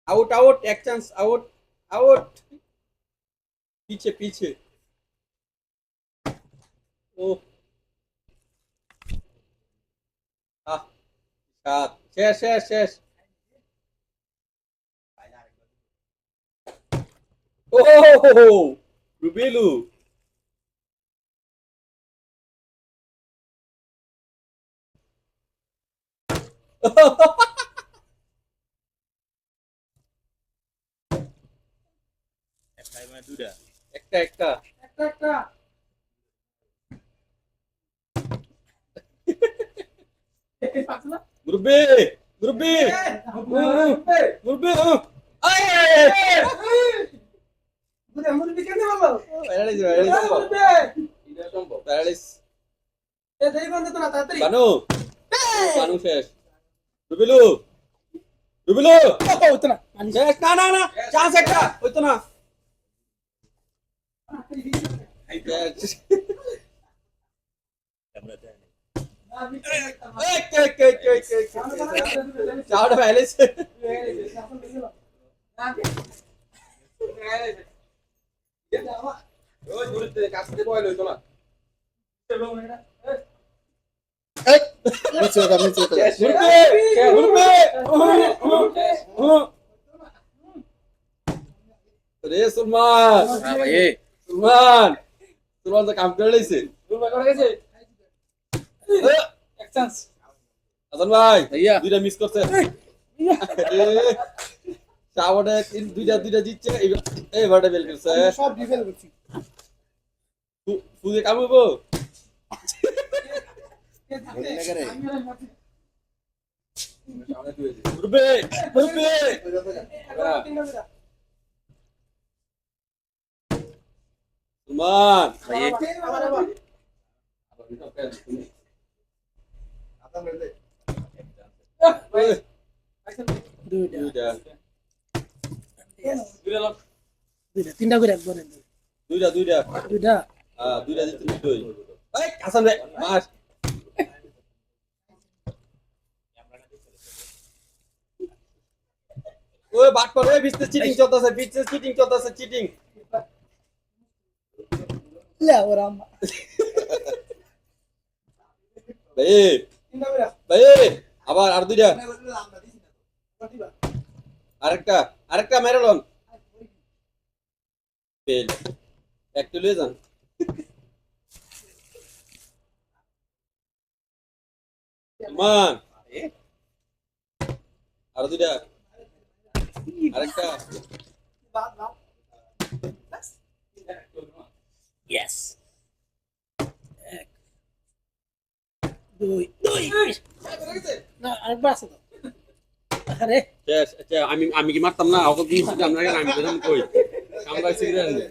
out out एक chance out out पीछे पीछे ओ আহ সাত শেষ শেষ শেষ ও রুবেলু একটা একটা মুরব্বি মুরব্বি মুরব্বি বানু বানু শেষ রুবেলু রুবেলু শেষ না না না চান্স একটা হইতো না চাওটা ফেলেছে রে সুলমান সুলমান সুলমান তো কাম করে লইছে এক চান্স হাসান ভাই ভাইয়া দুইটা মিস করছে চাওটা দুইটা দুইটা জিতছে এই ভাড়া বেল করছে সব ডিফেল করছি ফুজে কামবো মুরব্বি মুরব্বি সুলমান দুইটা তিনটা করে একবারে দুইটা দুইটা দুইটা দুইটা জিতছে দুই এই হাসান ভাই মাস ওই বাট করে বিজনেস চিটিং চলতেছে বিজনেস চিটিং চলতেছে চিটিং লে ওরা ভাই ভাই আবার আর দুইটা আরেকটা আরেকটা মেরলন ফেল একটু লয়ে যান মান আর দুইটা আরেকটা ইয়েস এক দুই দুই না আরেকবার আছে তো আরে শেষ আচ্ছা আমি আমি কি মারতাম না ওকে কি শুধু আমরা আমি বললাম কই আমরা সিগরেট নে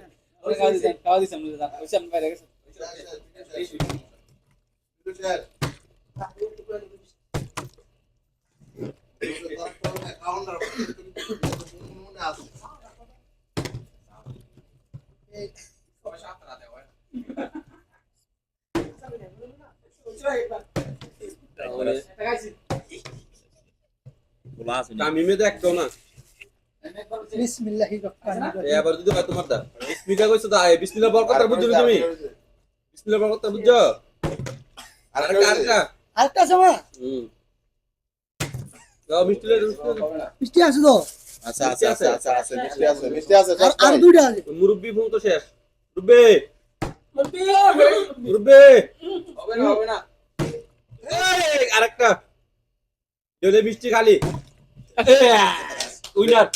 খাওয়া দিছেন ওইসব বাইরে গেছে আমি মে দেখতো না বিসমিল্লাহির রহমানির এ রহিম আবার যদি তোমার দা বিসমিল্লাহ কইছো দা বিসমিল্লাহ বল কথা বুঝছো তুমি বিসমিল্লাহ বল কথা বুঝছো আরেকটা আরেকটা আরেকটা আছে মা দাও মিষ্টি মিষ্টি আছে তো আচ্ছা আচ্ছা আচ্ছা আচ্ছা আচ্ছা মিষ্টি আছে আর দুইটা আছে মুরব্বি ফোন তো শেষ রুবে রুবে হবে না এই আরেকটা দে মিষ্টি খালি উইনার